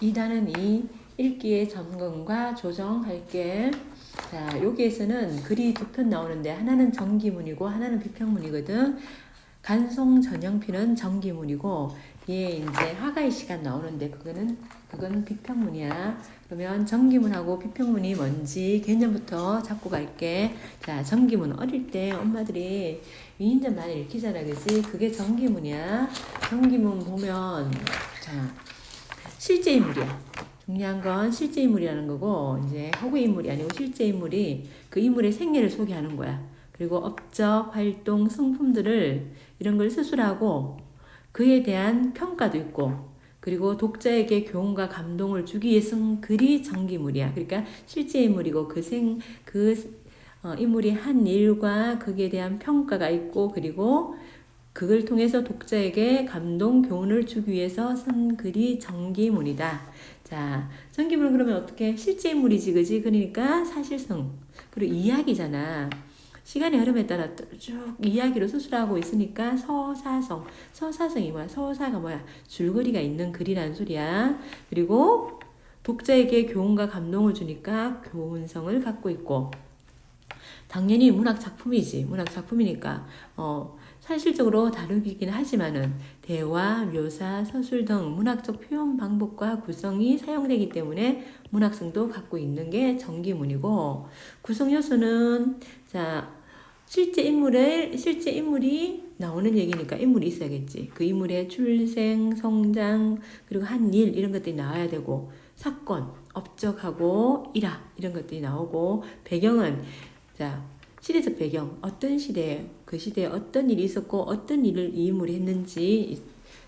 2단은 읽기의 점검과 조정할게. 자, 여기에서는 글이 두 편 나오는데 하나는 정기문이고 하나는 비평문이거든. 간송 전형피는 정기문이고 뒤에 이제 화가의 시간 나오는데 그건 비평문이야. 그러면 정기문하고 비평문이 뭔지 개념부터 잡고 갈게. 자, 정기문 어릴 때 엄마들이 위인전 많이 읽히잖아, 그지? 그게 정기문이야. 정기문 보면 자, 실제 인물이야. 중요한 건 실제 인물이라는 거고, 이제 허구 인물이 아니고 실제 인물이 그 인물의 생애를 소개하는 거야. 그리고 업적, 활동, 성품들을 이런 걸 수술하고 그에 대한 평가도 있고, 그리고 독자에게 교훈과 감동을 주기 위해 쓴 글이 정기물이야. 그러니까 실제 인물이고 인물이 한 일과 거기에 대한 평가가 있고, 그리고 그걸 통해서 독자에게 감동, 교훈을 주기 위해서 쓴 글이 정기문이다. 자, 정기문은 그러면 어떻게? 실제 인물이지, 그지? 그러니까 사실성. 그리고 이야기잖아. 시간의 흐름에 따라 쭉 이야기로 수술하고 있으니까 서사성. 서사성이 뭐야? 서사가 뭐야? 줄거리가 있는 글이라는 소리야. 그리고 독자에게 교훈과 감동을 주니까 교훈성을 갖고 있고, 당연히 문학 작품이지. 문학 작품이니까 사실적으로 다루기긴 하지만은 대화, 묘사, 서술 등 문학적 표현 방법과 구성이 사용되기 때문에 문학성도 갖고 있는 게 정기문이고, 구성 요소는 자, 실제 인물이 나오는 얘기니까 인물이 있어야겠지. 그 인물의 출생, 성장, 그리고 한 일 이런 것들이 나와야 되고, 사건, 업적하고 일화 이런 것들이 나오고, 배경은 자, 시대적 배경, 어떤 시대에, 그 시대에 어떤 일이 있었고, 어떤 일을 이 인물이 했는지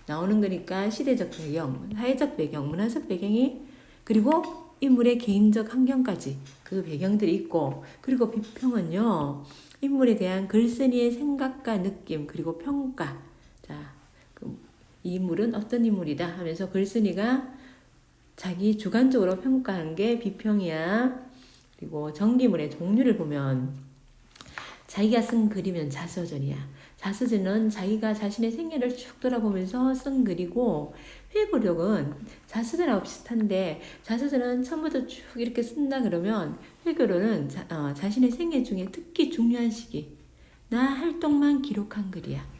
나오는 거니까 시대적 배경, 사회적 배경, 문화적 배경이, 그리고 인물의 개인적 환경까지 그 배경들이 있고, 그리고 비평은요, 인물에 대한 글쓴이의 생각과 느낌, 그리고 평가. 자, 이 인물은 어떤 인물이다 하면서 글쓴이가 자기 주관적으로 평가하는 게 비평이야. 그리고 정기문의 종류를 보면 자기가 쓴 글이면 자서전이야. 자서전은 자기가 자신의 생애를 쭉 돌아보면서 쓴 글이고, 회고록은 자서전하고 비슷한데, 자서전은 처음부터 쭉 이렇게 쓴다 그러면 회고록은 자신의 생애 중에 특히 중요한 시기나 활동만 기록한 글이야.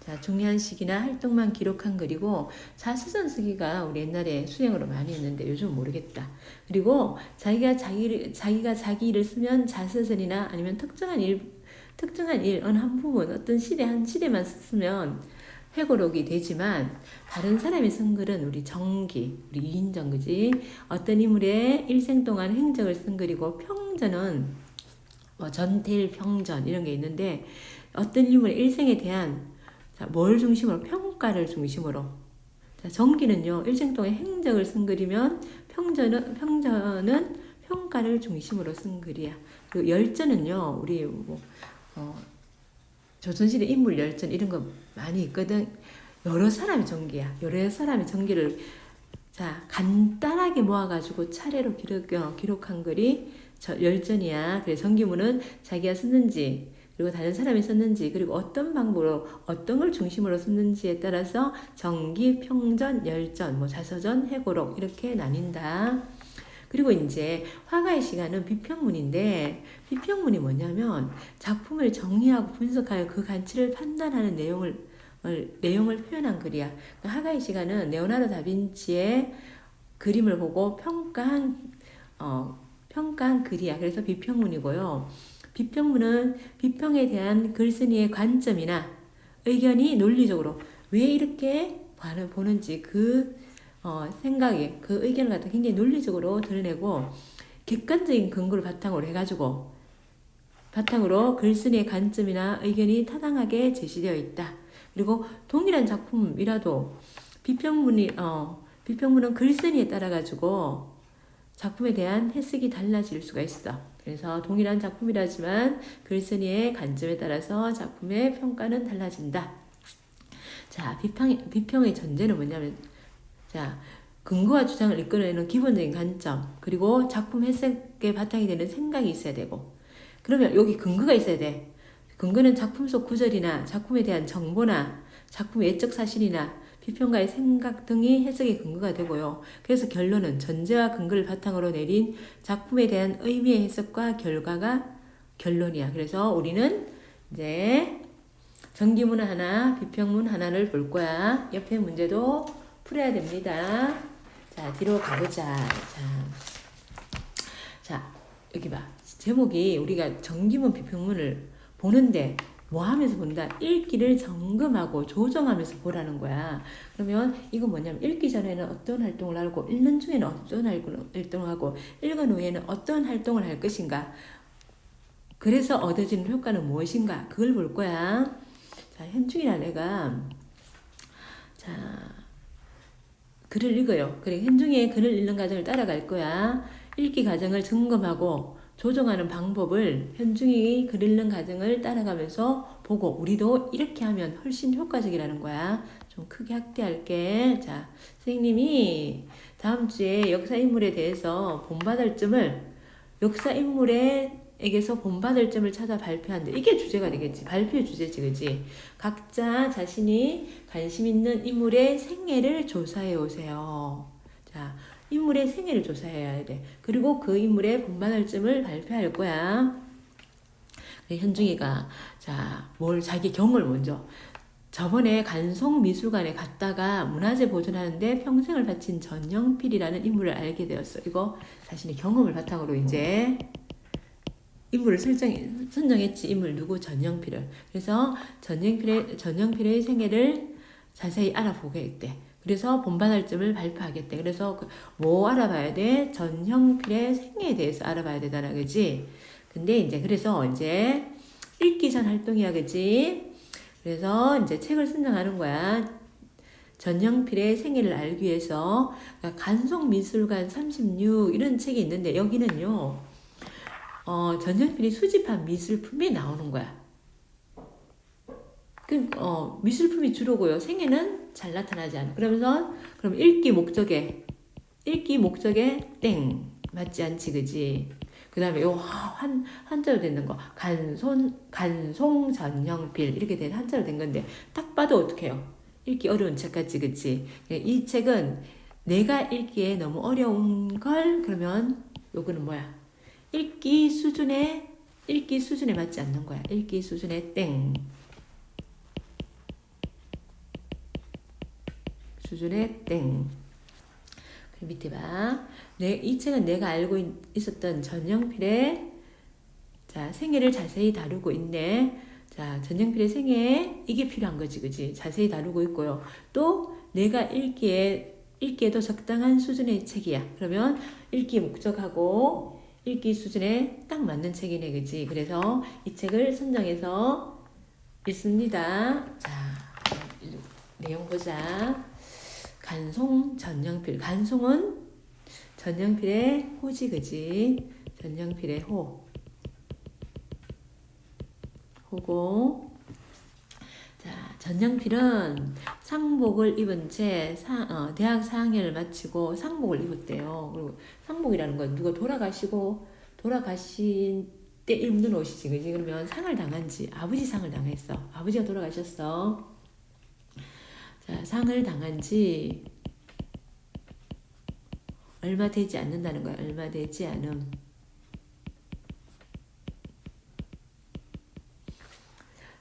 자, 중요한 시기나 활동만 기록한 글이고, 자서전 쓰기가 우리 옛날에 수행으로 많이 했는데 요즘 모르겠다. 그리고 자기가 자기 일을 쓰면 자서전이나 아니면 특정한 일, 어느 한 부분, 어떤 시대, 한 시대만 쓰면 회고록이 되지만, 다른 사람이 쓴 글은 우리 정기, 우리 이인정, 그지? 어떤 인물의 일생 동안 행적을 쓴 글이고, 평전은 전태일 평전 이런 게 있는데, 어떤 인물의 일생에 대한 자, 뭘 중심으로? 평가를 중심으로. 자, 정기는요, 일생 동안 행적을 쓴 글이면 평전은 평가를 중심으로 쓴 글이야. 그리고 열전은요, 우리 조선시대 인물 열전 이런 거 많이 있거든. 여러 사람이 전기야. 여러 사람이 전기를 자, 간단하게 모아가지고 차례로 기록한 글이 열전이야. 그래서 정기문은 자기가 썼는지, 그리고 다른 사람이 썼는지, 그리고 어떤 방법으로 어떤 걸 중심으로 썼는지에 따라서 정기, 평전, 열전, 자서전, 회고록 이렇게 나뉜다. 그리고 이제 화가의 시간은 비평문인데, 비평문이 뭐냐면 작품을 정리하고 분석하여 그 가치를 판단하는 내용을 표현한 글이야. 화가의 시간은 레오나르도 다빈치의 그림을 보고 평가한 글이야. 그래서 비평문이고요. 비평문은 비평에 대한 글쓴이의 관점이나 의견이 논리적으로 왜 이렇게 보는지 생각이, 그 의견을 갖다 굉장히 논리적으로 드러내고, 객관적인 근거를 바탕으로 글쓴이의 관점이나 의견이 타당하게 제시되어 있다. 그리고 동일한 작품이라도 비평문은 글쓴이에 따라 가지고 작품에 대한 해석이 달라질 수가 있어. 그래서 동일한 작품이라지만 글쓴이의 관점에 따라서 작품의 평가는 달라진다. 자, 비평의 전제는 뭐냐면, 자, 근거와 주장을 이끌어내는 기본적인 관점, 그리고 작품 해석에 바탕이 되는 생각이 있어야 되고, 그러면 여기 근거가 있어야 돼. 근거는 작품 속 구절이나 작품에 대한 정보나 작품 외적 사실이나 비평가의 생각 등이 해석의 근거가 되고요. 그래서 결론은 전제와 근거를 바탕으로 내린 작품에 대한 의미의 해석과 결과가 결론이야. 그래서 우리는 이제 전기문 하나, 비평문 하나를 볼 거야. 옆에 문제도 풀어야 됩니다. 자, 뒤로 가보자. 자, 여기 봐. 제목이 우리가 전기문, 비평문을 보는데 뭐 하면서 본다? 읽기를 점검하고 조정하면서 보라는 거야. 그러면 이건 뭐냐면 읽기 전에는 어떤 활동을 하고 읽는 중에는 어떤 활동을 하고 읽은 후에는 어떤 활동을 할 것인가. 그래서 얻어지는 효과는 무엇인가? 그걸 볼 거야. 자, 현중이란 애가 자, 글을 읽어요. 그래, 현중이의 글을 읽는 과정을 따라갈 거야. 읽기 과정을 점검하고 조정하는 방법을 현중이 글 읽는 과정을 따라가면서 보고 우리도 이렇게 하면 훨씬 효과적이라는 거야. 좀 크게 확대할게. 자, 선생님이 다음 주에 역사인물에 대해서 본받을 점을 역사인물에게서 본받을 점을 찾아 발표한대. 이게 주제가 되겠지. 발표의 주제지, 그지? 각자 자신이 관심 있는 인물의 생애를 조사해 오세요. 자, 인물의 생애를 조사해야 돼. 그리고 그 인물의 본받을 점을 발표할 거야. 현중이가 자, 자기 경험을 먼저 저번에 간송미술관에 갔다가 문화재 보존하는데 평생을 바친 전영필이라는 인물을 알게 되었어. 이거 자신의 경험을 바탕으로 이제 인물을 선정했지. 인물 누구? 전영필을. 그래서 전영필의 생애를 자세히 알아보게 했대. 그래서 본받을 점을 발표하겠대. 그래서 뭐 알아봐야 돼? 전형필의 생애에 대해서 알아봐야 되잖아, 그지? 근데 이제 그래서 이제 읽기 전 활동이야, 그지? 그래서 이제 책을 선정하는 거야. 전형필의 생애를 알기 위해서 간송미술관 36 이런 책이 있는데 여기는요. 전형필이 수집한 미술품이 나오는 거야. 미술품이 주로고요. 생애는 잘 나타나지 않아. 그러면서 그럼 읽기 목적에 땡 맞지 않지, 그지? 그 다음에 요 한자로 되는 거 간송 전형필 이렇게 된 한자로 된 건데 딱 봐도 어떡해요? 읽기 어려운 책 같지, 그치? 이 책은 내가 읽기에 너무 어려운 걸 그러면 요거는 뭐야? 읽기 수준에 맞지 않는 거야. 읽기 수준에 땡. 수준의 땡. 그 밑에 봐. 이 책은 내가 알고 있었던 전영필의 생애를 자세히 다루고 있네. 자, 전영필의 생애 이게 필요한 거지, 그지? 자세히 다루고 있고요. 또 내가 읽기에도 적당한 수준의 책이야. 그러면 읽기 목적하고 읽기 수준에 딱 맞는 책이네, 그지? 그래서 이 책을 선정해서 읽습니다. 자, 내용 보자. 간송 전영필. 간송은 전영필의 호지, 그지? 전영필의 호고. 자, 전영필은 상복을 입은 채 대학 4학년을 마치고 상복을 입었대요. 그리고 상복이라는 건 누가 돌아가신 때 입는 옷이지, 그지? 그러면 상을 당한지 아버지 상을 당했어. 아버지가 돌아가셨어. 자, 상을 당한 지 얼마 되지 않는다는 거야. 얼마 되지 않음.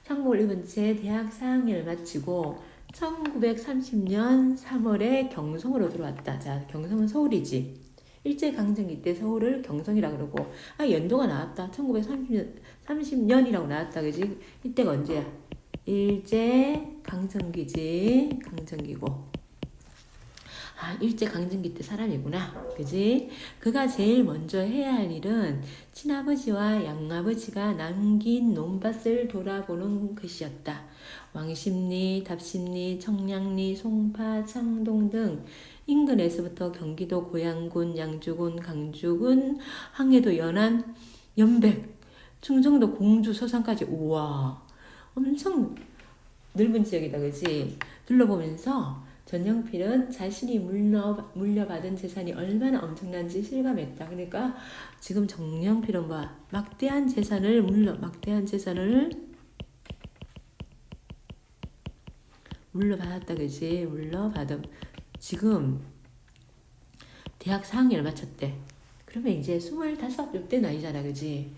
상복을 입은 채 대학 4학년을 마치고 1930년 3월에 경성으로 들어왔다. 자, 경성은 서울이지. 일제강점기 때 서울을 경성이라 그러고 연도가 나왔다. 1930년이라고 나왔다. 그지? 이때가 언제야? 일제강점기지. 강점기고. 일제강점기 때 사람이구나. 그지? 그가 제일 먼저 해야 할 일은 친아버지와 양아버지가 남긴 논밭을 돌아보는 것이었다. 왕십리, 답십리, 청량리, 송파, 창동 등 인근에서부터 경기도 고양군, 양주군, 강주군, 항해도 연안, 연백, 충청도 공주, 서산까지 우와 엄청 넓은 지역이다, 그지? 둘러보면서 전영필은 자신이 물려받은 재산이 얼마나 엄청난지 실감했다. 그러니까 지금 전영필은 막대한 재산을 물러받았다, 그지? 물러받음. 지금 대학 4학년을 마쳤대. 그러면 이제 25, 6대 나이잖아, 그지?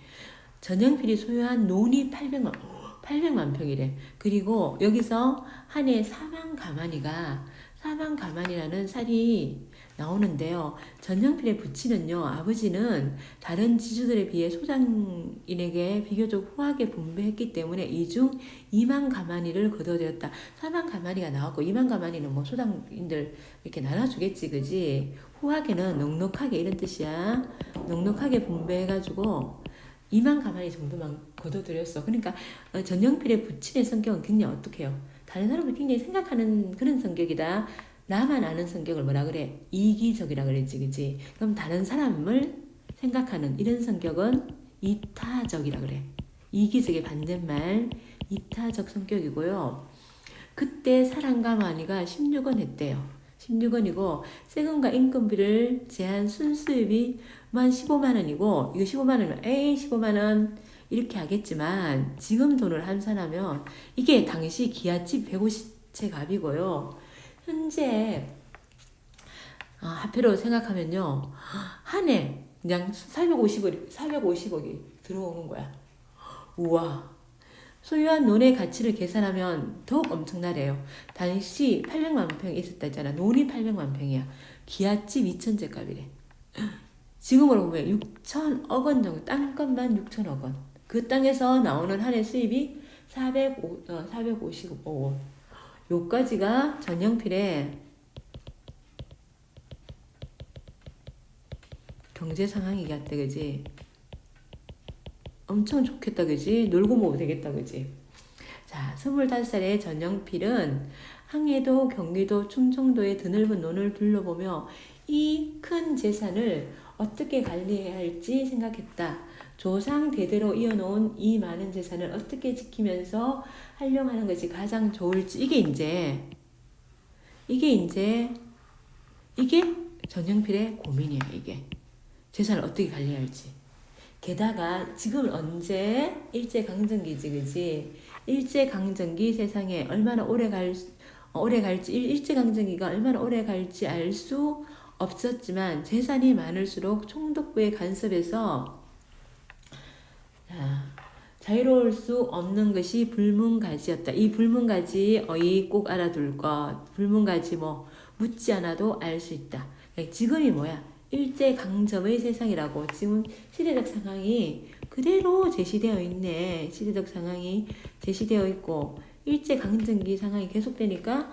전영필이 소유한 논이 800만 평이래. 그리고 여기서 한 해 사망가만이라는 살이 나오는데요. 전영필의 부친은요, 아버지는 다른 지주들에 비해 소장인에게 비교적 후하게 분배했기 때문에 이중 2만 가만이를 거둬들였다. 4만 가만이가 나왔고 2만 가만이는 뭐 소장인들 이렇게 나눠주겠지, 그지? 후하게는 넉넉하게 이런 뜻이야. 넉넉하게 분배해가지고 2만 가만히 정도만 거둬들였어. 그러니까 전영필의 부친의 성격은 굉장히 어떡해요? 다른 사람을 굉장히 생각하는 그런 성격이다. 나만 아는 성격을 뭐라 그래? 이기적이라 그랬지, 그치? 그럼 다른 사람을 생각하는 이런 성격은 이타적이라 그래. 이기적의 반대말 이타적 성격이고요. 그때 사랑과 마니가 16원 했대요. 16원이고 세금과 인건비를 제한 순수입이 만 15만 원이고 이거 15만 원이면 에이 15만 원 이렇게 하겠지만 지금 돈을 환산하면 이게 당시 기아집 150채 값이고요. 현재 화폐로 생각하면요. 한 해 그냥 450억이 들어오는 거야. 우와. 소유한 논의 가치를 계산하면 더욱 엄청나래요. 당시 800만 평이 있었다 했잖아. 논이 800만 평이야. 기아집 2천채 값이래. 지금으로 보면 6천억 원 정도, 땅값만 6천억 원. 그 땅에서 나오는 한 해 수입이 450억 원. 요까지가 전영필의 경제 상황이 같대, 그지? 엄청 좋겠다, 그지? 놀고 먹어도 되겠다, 그지? 자, 25살의 전영필은 항해도, 경기도, 충청도의 드넓은 논을 둘러보며 이 큰 재산을 어떻게 관리해야 할지 생각했다. 조상 대대로 이어놓은 이 많은 재산을 어떻게 지키면서 활용하는 것이 가장 좋을지 이게 전영필의 고민이야. 이게 재산을 어떻게 관리해야 할지. 게다가 지금 언제 일제강점기지, 그지? 일제강점기 세상에 얼마나 오래 갈지 일제강점기가 얼마나 오래 갈지 알 수 없었지만 재산이 많을수록 총독부의 간섭에서 자유로울 수 없는 것이 불문가지였다. 이 불문가지 꼭 알아둘 것. 불문가지 묻지 않아도 알 수 있다. 지금이 뭐야? 일제강점의 세상이라고. 지금 시대적 상황이 그대로 제시되어 있네. 시대적 상황이 제시되어 있고 일제강점기 상황이 계속되니까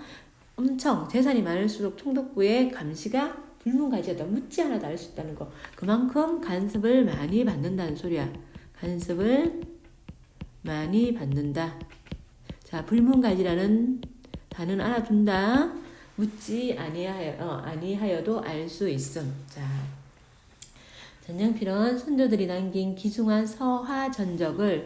엄청 재산이 많을수록 총독부의 감시가 불문가지였다. 묻지 않아도 알 수 있다는 거. 그만큼 간섭을 많이 받는다는 소리야. 간섭을 많이 받는다. 자, 불문가지라는 단어는 알아둔다. 묻지 아니하여도 알 수 있음. 자, 전영필은 선조들이 남긴 기중한 서화전적이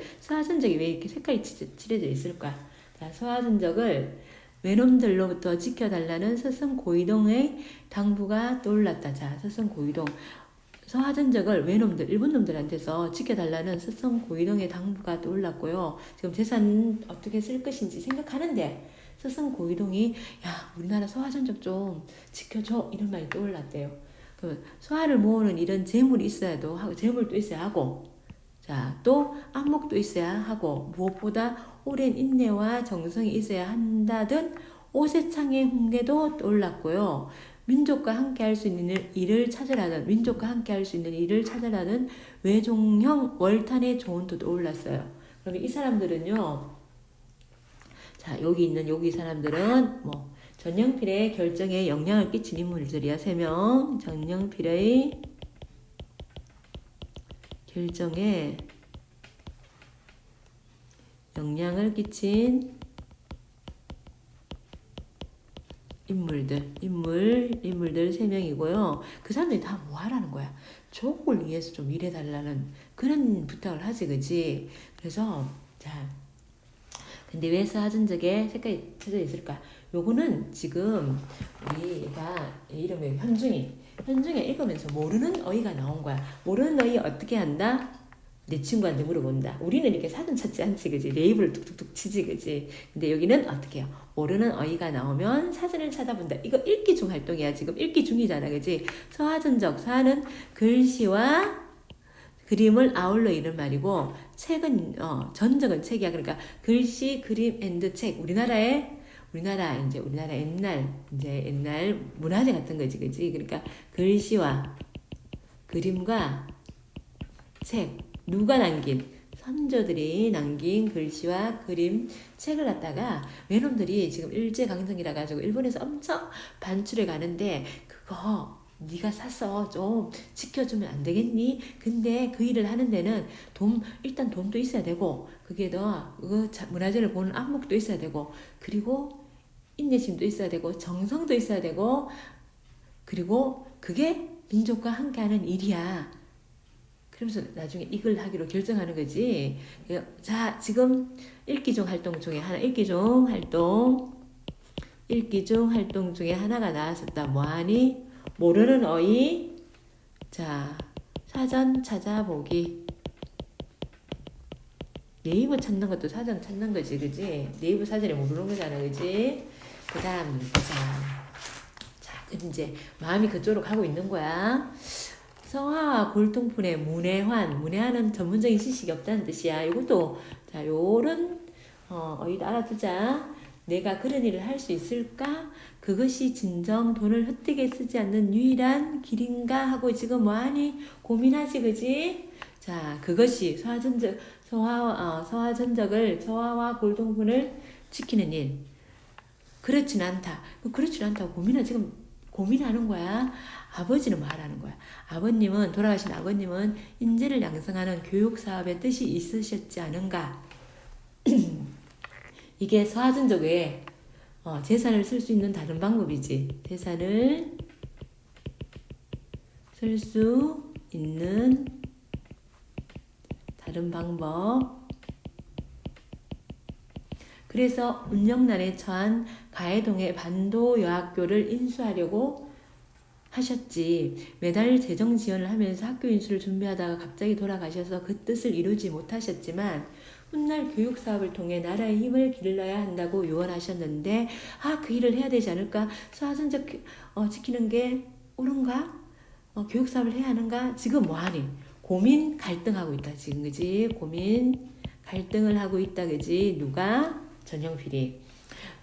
왜 이렇게 색깔이 칠해져 있을까? 자, 서화전적을 외놈들로부터 지켜달라는 서성 고이동의 당부가 떠올랐다. 자, 서성 고이동. 서화전적을 외놈들, 일본 놈들한테서 지켜달라는 서성 고이동의 당부가 떠올랐고요. 지금 재산 어떻게 쓸 것인지 생각하는데 서성 고이동이 우리나라 서화전적 좀 지켜줘 이런 말이 떠올랐대요. 그 서화를 모으는 이런 재물이 있어야도 하고 재물도 있어야 하고 자, 또 안목도 있어야 하고 무엇보다 오랜 인내와 정성이 있어야 한다든 오세창의 훈계도 떠올랐고요. 민족과 함께 할 수 있는 일을 찾으라는 외종형 월탄의 조언도 떠올랐어요. 그러면 이 사람들은요. 자, 여기 사람들은 전영필의 결정에 영향을 끼친 인물들이야. 3명. 전영필의 결정에 영향을 끼친 인물들 3명이고요. 그 사람들이 다 뭐 하라는 거야? 조국을 위해서 좀 일해달라는 그런 부탁을 하지, 그지? 그래서, 자, 근데 왜 서화전적에 색깔이 쳐져 있을까? 요거는 지금 우리가 이름이 현중에 읽으면서 모르는 어휘가 나온 거야. 모르는 어휘 어떻게 한다? 내 친구한테 물어본다. 우리는 이렇게 사전 찾지 않지, 그지? 네이버를 툭툭툭 치지, 그지? 근데 여기는 어떻게 해요? 모르는 어휘가 나오면 사전을 찾아본다. 이거 읽기 중 활동이야. 지금 읽기 중이잖아, 그지? 서화전적, 서화는 글씨와 그림을 아울러 이런 말이고, 책은, 전적은 책이야. 그러니까 글씨, 그림, 앤드 책. 우리나라 옛날 문화재 같은 거지, 그지? 그러니까 글씨와 그림과 책, 누가 남긴? 선조들이 남긴 글씨와 그림, 책을 갖다가 외놈들이 지금 일제강점기라 가지고 일본에서 엄청 반출해 가는데 그거 네가 사서 좀 지켜주면 안 되겠니? 근데 그 일을 하는 데는 일단 돈도 있어야 되고 그게 문화재를 보는 안목도 있어야 되고 그리고 인내심도 있어야 되고 정성도 있어야 되고 그리고 그게 민족과 함께하는 일이야. 그러면서 나중에 이걸 하기로 결정하는 거지. 자, 지금 읽기 중 활동 중에 하나, 읽기 중 활동 중에 하나가 나왔었다. 뭐하니? 모르는 어휘. 자, 사전 찾아보기. 네이버 찾는 것도 사전 찾는 거지, 그지? 네이버 사전에 모르는 거잖아, 그지? 그 다음, 자, 이제 마음이 그쪽으로 가고 있는 거야. 성화와 골통분의 문해환은 전문적인 지식이 없다는 뜻이야. 이것도 자 요런 어휘도 알아두자. 내가 그런 일을 할 수 있을까? 그것이 진정 돈을 헛되게 쓰지 않는 유일한 길인가 하고 지금 뭐하니 고민하지, 그지? 자, 그것이 서화와 골통분을 지키는 일. 그렇진 않다고 고민하는 거야. 아버지는 말하는 거야. 돌아가신 아버님은 인재를 양성하는 교육사업의 뜻이 있으셨지 않은가? 이게 서화전적 외에 재산을 쓸 수 있는 다른 방법이지. 재산을 쓸 수 있는 다른 방법. 그래서 운영난에 처한 가해동의 반도여학교를 인수하려고 하셨지. 매달 재정 지원을 하면서 학교 인수를 준비하다가 갑자기 돌아가셔서 그 뜻을 이루지 못하셨지만 훗날 교육 사업을 통해 나라의 힘을 길러야 한다고 유언하셨는데 그 일을 해야 되지 않을까? 서화전적 지키는 게 옳은가? 교육 사업을 해야 하는가? 지금 뭐하니? 고민 갈등하고 있다 지금, 그지? 고민 갈등을 하고 있다, 그지? 누가?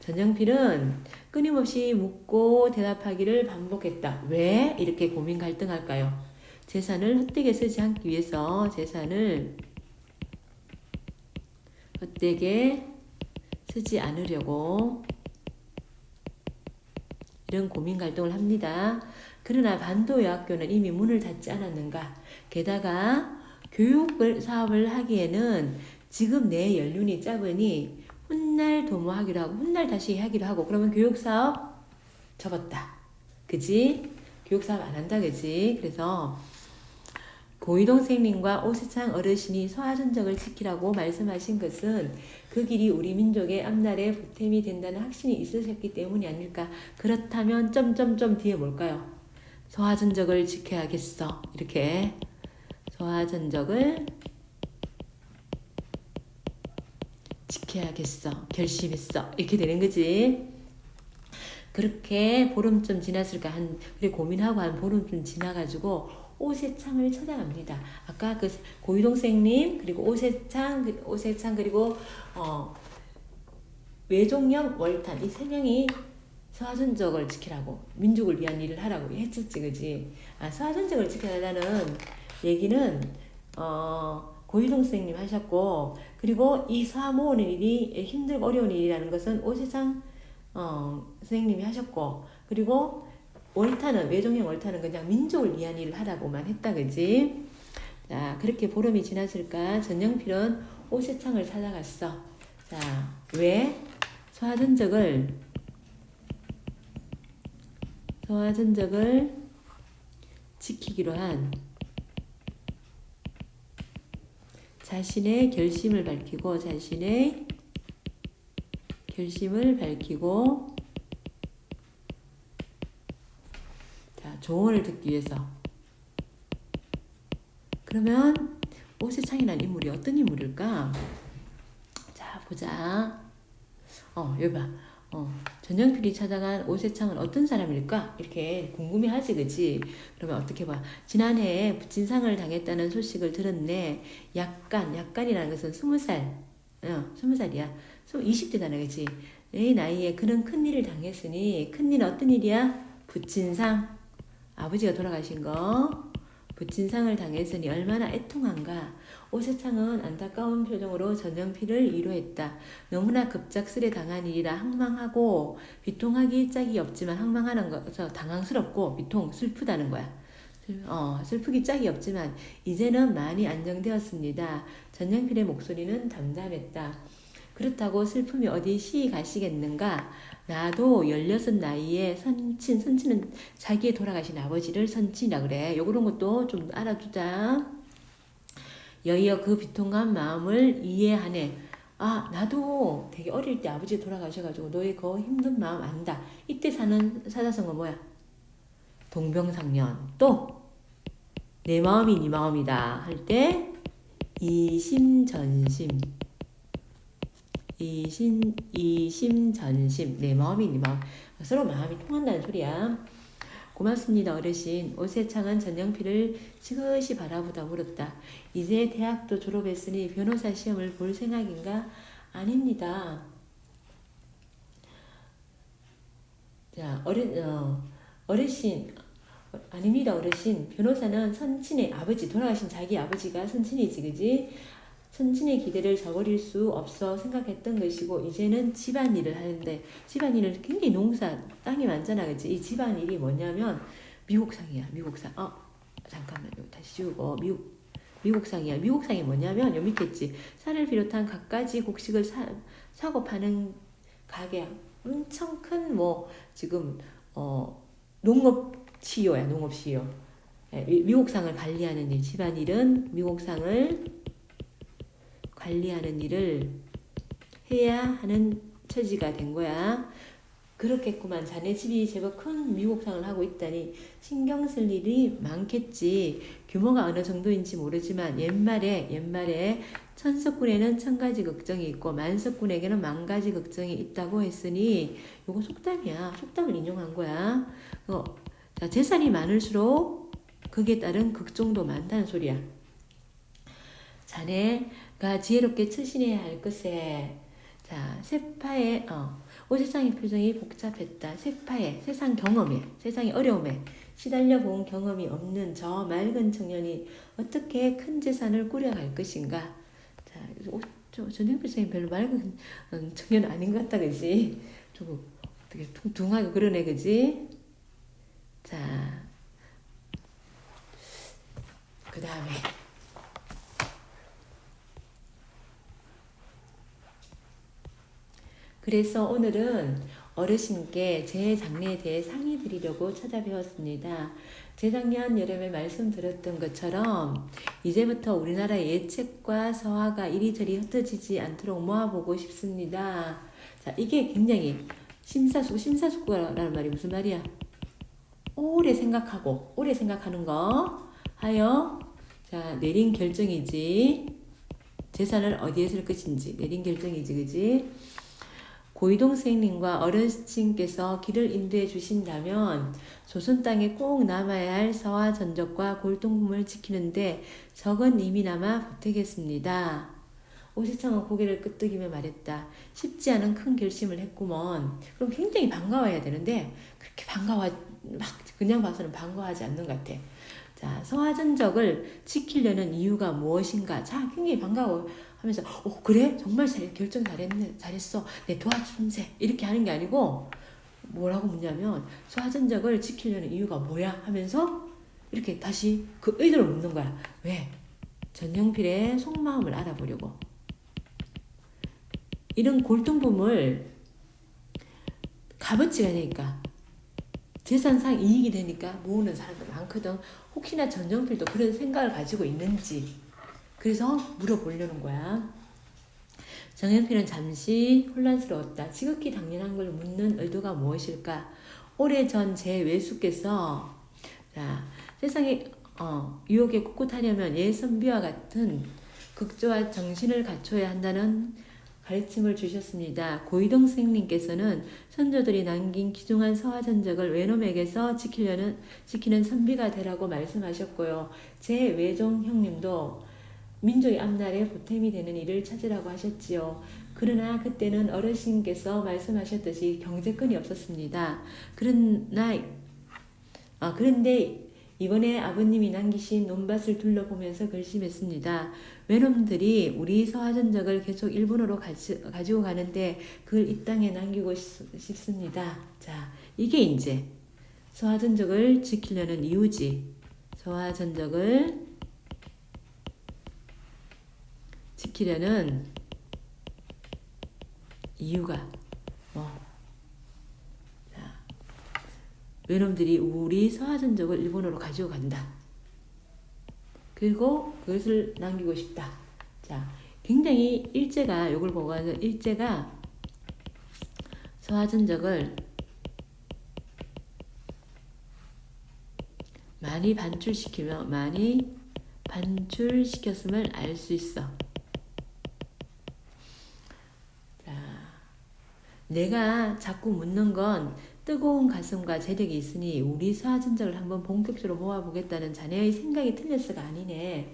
전영필은 끊임없이 묻고 대답하기를 반복했다. 왜 이렇게 고민 갈등할까요? 재산을 헛되게 쓰지 않기 위해서 재산을 헛되게 쓰지 않으려고 이런 고민 갈등을 합니다. 그러나 반도여학교는 이미 문을 닫지 않았는가? 게다가 교육 사업을 하기에는 지금 내 연륜이 짧으니 훗날 도모하기로 하고 훗날 다시 하기로 하고 그러면 교육사업 접었다. 그지? 교육사업 안 한다, 그지? 그래서 고이동 선생님과 오세창 어르신이 서화전적을 지키라고 말씀하신 것은 그 길이 우리 민족의 앞날에 보탬이 된다는 확신이 있으셨기 때문이 아닐까. 그렇다면 점점점 뒤에 뭘까요? 서화전적을 지켜야겠어. 이렇게 서화전적을 지켜야겠어. 결심했어. 이렇게 되는 거지. 그렇게 보름쯤 지났을까 그래 고민하고 한 보름쯤 지나가지고 오세창을 찾아갑니다. 아까 그 고유동 선생님 그리고 오세창 그리고 외종영 월탄 이 세 명이 서화전적을 지키라고 민족을 위한 일을 하라고 했었지, 그지? 서화전적을 지켜달라는 얘기는 고유동 선생님 하셨고 그리고 이 서화 모으는 일이 힘들고 어려운 일이라는 것은 오세창 선생님이 하셨고 그리고 외종영 월탄은 그냥 민족을 위한 일을 하라고만 했다, 그지? 자, 그렇게 보름이 지났을까? 전영필은 오세창을 찾아갔어. 자, 왜? 서화전적을 지키기로 한 자신의 결심을 밝히고 자, 조언을 듣기 위해서. 그러면 오세창이라는 인물이 어떤 인물일까? 자, 보자. 여기 봐. 전영필이 찾아간 오세창은 어떤 사람일까? 이렇게 궁금해하지, 그치? 그러면 어떻게 봐? 지난해에 부친상을 당했다는 소식을 들었네. 약간이라는 것은 20살. 20살이야. 20대잖아, 그치? 이 나이에 그는 큰일을 당했으니, 큰일은 어떤 일이야? 부친상. 아버지가 돌아가신 거. 부친상을 당했으니 얼마나 애통한가. 오세창은 안타까운 표정으로 전영필을 위로했다. 너무나 급작스레 당한 일이라 항망하고 비통하기 짝이 없지만 항망하는 것은 당황스럽고 슬프다는 거야. 슬프기 짝이 없지만 이제는 많이 안정되었습니다. 전영필의 목소리는 담담했다. 그렇다고 슬픔이 어디 시이 가시겠는가? 나도 16 나이에 선친은 자기의 돌아가신 아버지를 선친이라 그래. 요런 것도 좀 알아두자. 여이어 그 비통한 마음을 이해하네. 나도 되게 어릴 때 아버지 돌아가셔가지고 너의 그 힘든 마음 안다. 이때 사는 사자성어는 뭐야? 동병상련. 또 내 마음이 네 마음이다 할 때 이심전심. 이심전심. 내 마음이 네 마음. 서로 마음이 통한다는 소리야. 고맙습니다, 어르신. 오세창은 전영필을 지그시 바라보다 물었다. 이제 대학도 졸업했으니 변호사 시험을 볼 생각인가? 아닙니다. 자, 어르신. 아닙니다, 어르신. 변호사는 선친의 아버지, 돌아가신 자기 아버지가 선친이지, 그지? 선친의 기대를 저버릴 수 없어 생각했던 것이고 이제는 집안일을 하는데 집안일을 굉장히 농사 땅이 많잖아, 그치? 이 집안일이 뭐냐면 미국상이야. 미국상. 잠깐만, 이거 다시 지우고. 미국상이야. 미국상이 뭐냐면 요 밑에 있지. 쌀을 비롯한 갖가지 곡식을 사고 파는 가게. 엄청 큰 지금 농업시효야. 농업시효. 미국상을 관리하는 일. 집안일은 미국상을 관리하는 일을 해야 하는 처지가 된 거야. 그렇겠구만. 자네 집이 제법 큰 미국상을 하고 있다니 신경 쓸 일이 많겠지. 규모가 어느 정도인지 모르지만 옛말에 천석군에는 1000가지 걱정이 있고 만석군에게는 10,000가지 걱정이 있다고 했으니 요거 속담이야. 속담을 인용한 거야. 자, 재산이 많을수록 거기에 따른 걱정도 많다는 소리야. 자네가 지혜롭게 처신해야 할 것에 자, 세파의 오세창의 표정이 복잡했다. 세파의 세상 경험에, 세상의 어려움에 시달려 본 경험이 없는 저 맑은 청년이 어떻게 큰 재산을 꾸려갈 것인가? 자, 전영필 선생님 별로 맑은 청년 아닌 것 같다, 그지? 좀 되게 퉁퉁하고 그러네, 그지? 자, 그 다음에 그래서 오늘은 어르신께 제 장래에 대해 상의 드리려고 찾아뵈었습니다. 재작년 여름에 말씀드렸던 것처럼 이제부터 우리나라의 예책과 서화가 이리저리 흩어지지 않도록 모아보고 싶습니다. 자, 이게 굉장히 심사숙고라는 말이 무슨 말이야? 오래 생각하는 거 하여 자, 내린 결정이지. 재산을 어디에 쓸 것인지 내린 결정이지, 그지? 고이동 선생님과 어르신께서 길을 인도해 주신다면 조선 땅에 꼭 남아야 할 서화 전적과 골동품을 지키는데 적은 힘이나마 보태겠습니다. 오세창은 고개를 끄덕이며 말했다. 쉽지 않은 큰 결심을 했구먼. 그럼 굉장히 반가워야 되는데 그렇게 막 그냥 봐서는 반가워하지 않는 것 같아. 자, 서화 전적을 지키려는 이유가 무엇인가? 자, 굉장히 반가워 하면서 그래? 정말 결정 잘했어. 내 도와준세. 이렇게 하는 게 아니고 뭐라고 묻냐면 서화 전적을 지키려는 이유가 뭐야? 하면서 이렇게 다시 그 의도를 묻는 거야. 왜? 전영필의 속마음을 알아보려고. 이런 골동품을 값어치가 되니까 재산상 이익이 되니까 모으는 사람도 많거든. 혹시나 전영필도 그런 생각을 가지고 있는지 그래서 물어보려는 거야. 전영필은 잠시 혼란스러웠다. 지극히 당연한 걸 묻는 의도가 무엇일까? 오래전 제 외숙께서 자, 세상에 유혹에 꿋꿋하려면 예선비와 같은 극조와 정신을 갖춰야 한다는 가르침을 주셨습니다. 고이동 선생님께서는 선조들이 남긴 귀중한 서화전적을 외놈에게서 지키는 선비가 되라고 말씀하셨고요. 제 외종 형님도 민족의 앞날에 보탬이 되는 일을 찾으라고 하셨지요. 그러나 그때는 어르신께서 말씀하셨듯이 경제권이 없었습니다. 그런데 이번에 아버님이 남기신 논밭을 둘러보면서 결심했습니다. 외놈들이 우리 서화전적을 계속 일본으로 가지고 가는데 그걸 이 땅에 남기고 싶습니다. 자, 이게 이제 서화전적을 지키려는 이유지. 서화전적을 지키려는 이유가 외놈들이 우리 서화전적을 일본으로 가지고 간다. 그리고 그것을 남기고 싶다. 자, 굉장히 일제가 이걸 보고 일제가 서화전적을 많이 반출시켰음을 알 수 있어. 자, 내가 자꾸 묻는 건 뜨거운 가슴과 재력이 있으니 우리 서화전적을 한번 본격적으로 모아보겠다는 자네의 생각이 틀렸어가 아니네.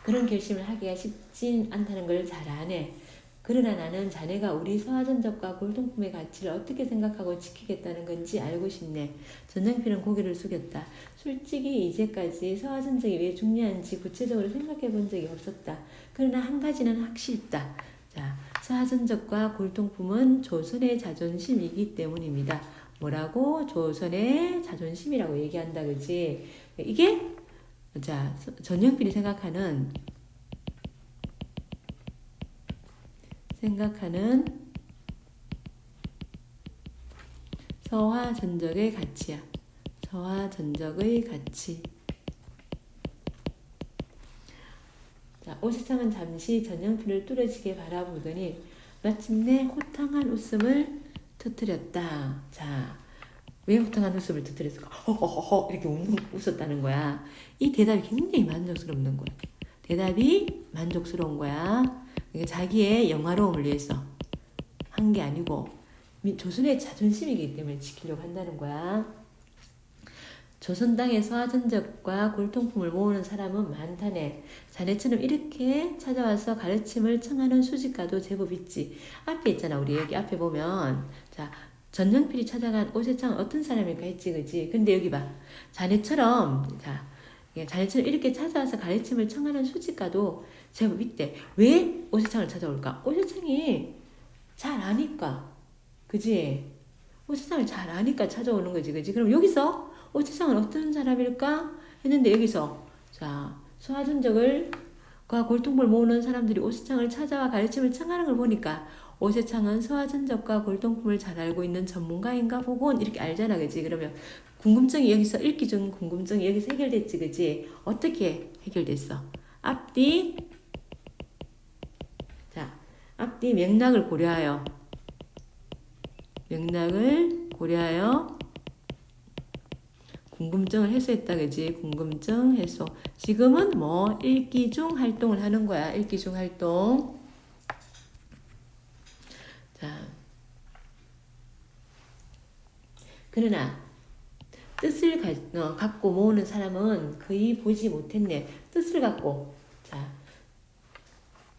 그런 결심을 하기가 쉽진 않다는 걸 잘 아네. 그러나 나는 자네가 우리 서화전적과 골동품의 가치를 어떻게 생각하고 지키겠다는 건지 알고 싶네. 전장필은 고개를 숙였다. 솔직히 이제까지 서화전적이 왜 중요한지 구체적으로 생각해 본 적이 없었다. 그러나 한 가지는 확실했다. 자, 서화전적과 골동품은 조선의 자존심이기 때문입니다. 뭐라고? 조선의 자존심이라고 얘기한다, 그지? 이게, 자, 전영필이 생각하는 서화전적의 가치야. 서화전적의 가치. 자, 오세창은 잠시 전영필을 뚫어지게 바라보더니 마침내 호탕한 웃음을 터뜨렸다. 자, 왜 호탕한 웃음을 터뜨렸을까? 허허허 이렇게 웃었다는 거야. 이 대답이 굉장히 만족스러운 거야. 대답이 만족스러운 거야. 자기의 영화로움을 위해서 한 게 아니고 조선의 자존심이기 때문에 지키려고 한다는 거야. 조선 땅에 서화전적과 골동품을 모으는 사람은 많다네. 자네처럼 이렇게 찾아와서 가르침을 청하는 수집가도 제법 있지. 앞에 있잖아. 우리 여기 앞에 보면 자, 전영필이 찾아간 오세창은 어떤 사람일까 했지, 그지? 근데 여기 봐. 자네처럼 이렇게 찾아와서 가르침을 청하는 수집가도 제법 있대. 왜 오세창을 찾아올까? 오세창이 잘 아니까. 그지? 오세창을 잘 아니까 찾아오는 거지, 그지? 그럼 여기서 오세창은 어떤 사람일까? 했는데 여기서 자, 서화전적과 골동품을 모으는 사람들이 오세창을 찾아와 가르침을 청하는 걸 보니까 오세창은 서화전적과 골동품을 잘 알고 있는 전문가인가 보곤 이렇게 알잖아, 그지? 그러면 궁금증이 여기서 읽기 중 궁금증이 여기서 해결됐지, 그지? 어떻게 해결됐어? 앞뒤 맥락을 고려하여 궁금증을 해소했다, 그지? 궁금증 해소. 지금은 뭐 읽기 중 활동을 하는 거야. 읽기 중 활동. 자, 그러나 뜻을 갖고 모으는 사람은 거의 보지 못했네. 뜻을 갖고 자,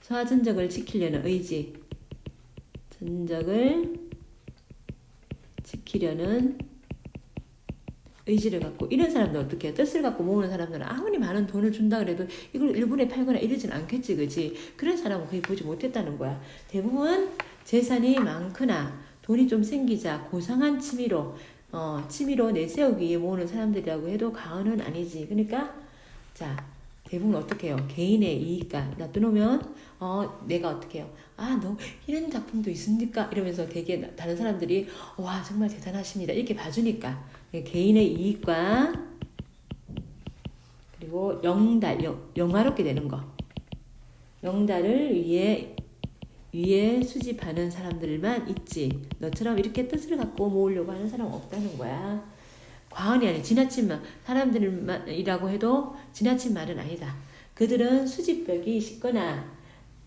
서화전적을 지키려는 의지, 전적을 지키려는 의지를 갖고 이런 사람들 어떻게 해? 뜻을 갖고 모으는 사람들은 아무리 많은 돈을 준다 그래도 이걸 일본에 팔거나 이러진 않겠지, 그지? 그런 사람은 거의 보지 못했다는 거야. 대부분 재산이 많거나 돈이 좀 생기자 고상한 취미로 내세우기 위해 모으는 사람들이라고 해도 과언은 아니지. 그러니까 자, 대부분 어떻게 해요? 개인의 이익과 놔두면 내가 어떻게 해요? 너 이런 작품도 있습니까? 이러면서 되게 다른 사람들이 와 정말 대단하십니다 이렇게 봐주니까 개인의 이익과 그리고 영화롭게 되는 거, 영달을 위에 수집하는 사람들만 있지. 너처럼 이렇게 뜻을 갖고 모으려고 하는 사람은 없다는 거야. 과언이 아니 지나친 말 사람들이라고 해도 지나친 말은 아니다. 그들은 수지벽이 쉽거나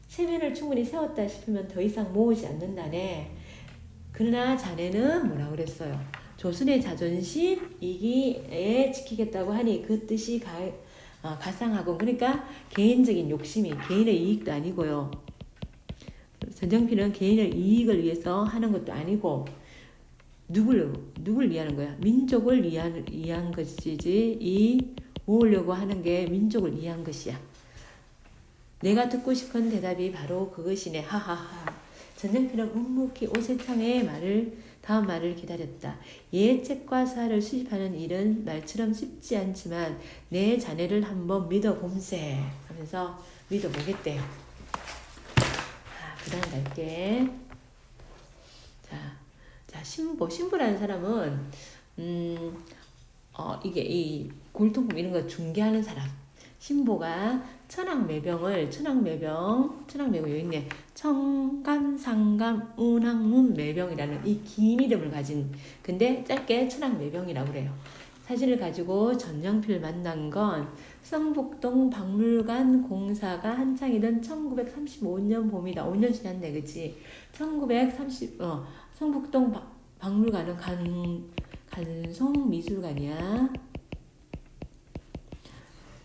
세면을 충분히 세웠다 싶으면 더 이상 모으지 않는다네. 그러나 자네는 뭐라 그랬어요? 조선의 자존심 이기에 지키겠다고 하니 그 뜻이 가상하고 그러니까 개인적인 욕심이 개인의 이익도 아니고요. 전정필은 개인의 이익을 위해서 하는 것도 아니고 누굴 위하는 거야? 민족을 위한 것이지 이 모으려고 하는 게 민족을 위한 것이야. 내가 듣고 싶은 대답이 바로 그것이네. 하하하. 전정필은 묵묵히 오세창의 다음 말을 기다렸다. 예책과 사를 수집하는 일은 말처럼 쉽지 않지만 내 자네를 한번 믿어봄세 하면서 믿어보겠대요. 그 다음 갈게. 자, 신부라는 사람은 이게 이 골동품 이런 거 중개하는 사람. 신보가 천황매병 여기 있네. 청감, 상감, 운항문, 매병이라는 이 긴 이름을 가진 근데 짧게 천황매병이라고 그래요. 사진을 가지고 전정필을 만난 건 성북동 박물관 공사가 한창이던 1935년 봄이다. 5년 지났네, 그치? 성북동 박물관은 간송미술관이야.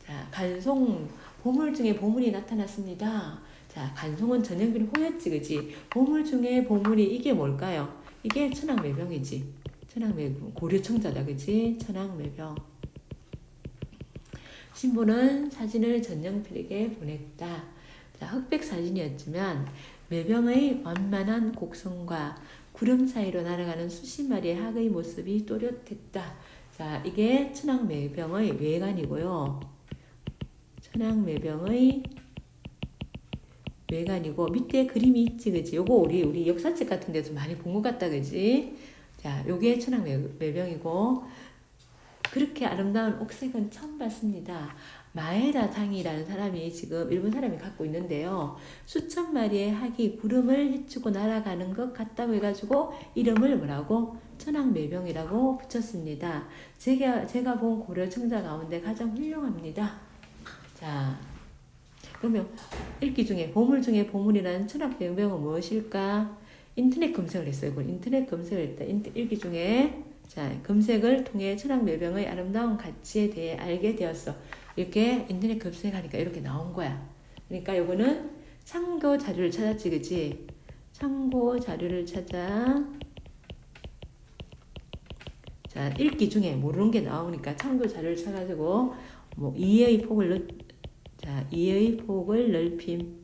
자, 간송 보물 중에 보물이 나타났습니다. 자, 간송은 전형필 호였지, 그지? 보물 중에 보물이 이게 뭘까요? 이게 천황매병이지. 천황매병 고려청자다, 그지? 천황매병. 신부는 사진을 전정필에게 보냈다. 자, 흑백 사진이었지만 매병의 완만한 곡선과 구름 사이로 날아가는 수십 마리의 학의 모습이 또렷했다. 자, 이게 천황매병의 외관이고요. 천황매병의 외관이고 밑에 그림이 있지, 그지? 요거 우리 역사책 같은 데서 많이 본 것 같다, 그지? 자, 요게 천황매병이고 그렇게 아름다운 옥색은 처음 봤습니다. 마에다상이라는 사람이 지금 일본 사람이 갖고 있는데요. 수천 마리의 학이 구름을 헤치고 날아가는 것 같다고 해가지고 이름을 뭐라고? 천황매병이라고 붙였습니다. 제가 본 고려청자 가운데 가장 훌륭합니다. 자, 그러면 읽기 중에 보물 중에 보물이라는 천황매병은 무엇일까? 인터넷 검색을 했어요. 인터넷 검색을 했다. 읽기 중에 자, 검색을 통해 천황매병의 아름다운 가치에 대해 알게 되었어. 이렇게 인터넷 검색하니까 이렇게 나온 거야. 그러니까 요거는 참고 자료를 찾았지, 그치? 참고 자료를 찾아. 자, 읽기 중에 모르는 게 나오니까 참고 자료를 찾아가지고 뭐 이해의 폭을 넓힘.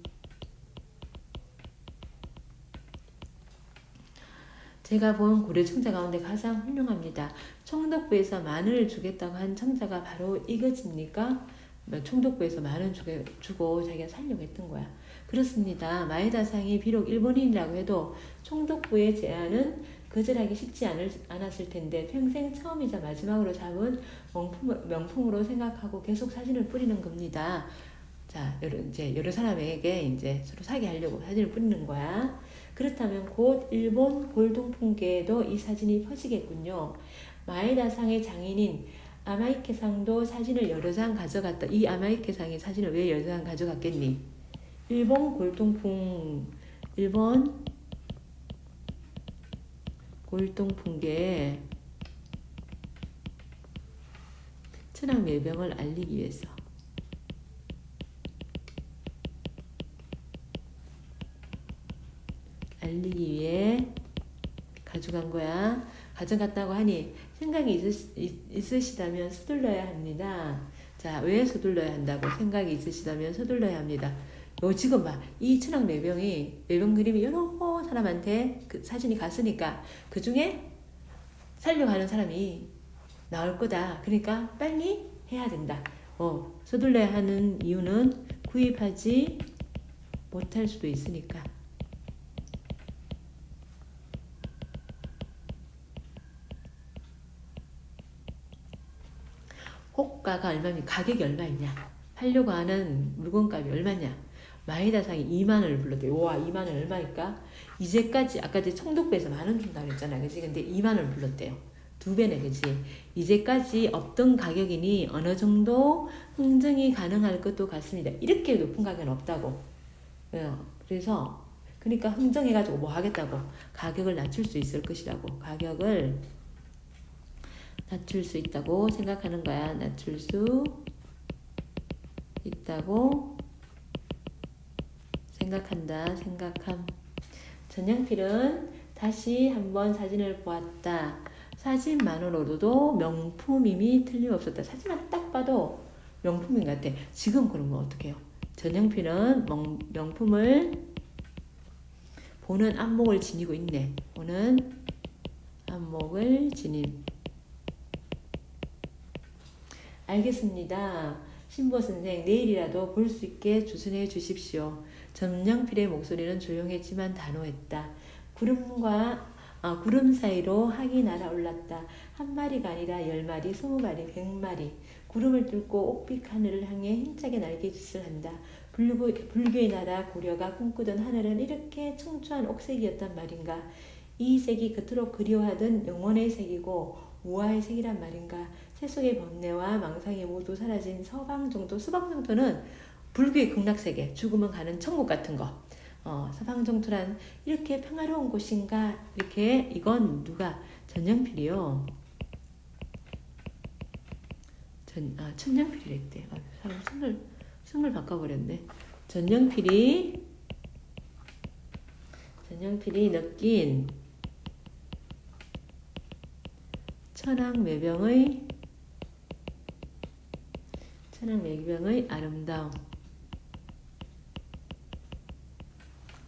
제가 본 고려 청자 가운데 가장 훌륭합니다. 총독부에서 만원을 주겠다고 한 청자가 바로 이것입니까? 총독부에서 만원 주고 자기가 살려고 했던 거야. 그렇습니다. 마에다상이 비록 일본인이라고 해도 총독부의 제안은 거절하기 쉽지 않았을 텐데 평생 처음이자 마지막으로 잡은 명품으로 생각하고 계속 사진을 뿌리는 겁니다. 자, 여러 사람에게 이제 서로 사게 하려고 사진을 뿌리는 거야. 그렇다면 곧 일본 골동품계에도 이 사진이 퍼지겠군요. 마에다상의 장인인 아마이케상도 사진을 여러 장 가져갔다. 이 아마이케상이 사진을 왜 여러 장 가져갔겠니? 일본 골동품계에 천황매병을 알리기 위해서. 알리기 위해 가져간 거야. 가져갔다고 하니 생각이 있으시다면 서둘러야 합니다. 자, 왜 서둘러야 한다고? 생각이 있으시다면 서둘러야 합니다. 요 지금 봐. 이 천황매병이 매병 그림이 여러 사람한테 그 사진이 갔으니까 그 중에 살려가는 사람이 나올 거다. 그러니까 빨리 해야 된다. 서둘러야 하는 이유는 구입하지 못할 수도 있으니까. 호가가 얼마냐? 가격이 얼마냐? 팔려고 하는 물건값이 얼마냐? 마에다상이 2만원을 불렀대요. 와, 2만원 얼마일까? 이제까지 아까 청독부에서 만원 준다고 했잖아, 그치? 근데 2만원을 불렀대요. 2배네, 그지? 이제까지 없던 가격이니 어느 정도 흥정이 가능할 것도 같습니다. 이렇게 높은 가격은 없다고. 그래서 그러니까 흥정해가지고 뭐 하겠다고? 가격을 낮출 수 있을 것이라고. 가격을 낮출 수 있다고 생각하는 거야. 낮출 수 있다고 생각한다. 생각함. 전영필은 다시 한번 사진을 보았다. 사진만으로도 명품임이 틀림없었다. 사진만 딱 봐도 명품인 것 같아. 지금 그러면 어떻게 해요? 전영필은 명품을 보는 안목을 지니고 있네. 보는 안목을 지닌. 알겠습니다. 신보 선생, 내일이라도 볼 수 있게 주선해 주십시오. 전영필의 목소리는 조용했지만 단호했다. 구름 사이로 학이 날아올랐다. 한 마리가 아니라 10마리, 20마리, 100마리. 구름을 뚫고 옥빛 하늘을 향해 힘차게 날개짓을 한다. 불교의 나라 고려가 꿈꾸던 하늘은 이렇게 청초한 옥색이었단 말인가. 이 색이 그토록 그리워하던 영혼의 색이고 우아의 색이란 말인가. 세속의 번뇌와 망상이 모두 사라진 서방정토. 서방정토는 불교의 극락세계, 죽으면 가는 천국 같은 거. 서방정토란 이렇게 평화로운 곳인가. 이렇게. 이건 누가? 전영필이요. 천영필이랬대. 사람 성을 바꿔버렸네. 전영필이 느낀 천황매병의 아름다움.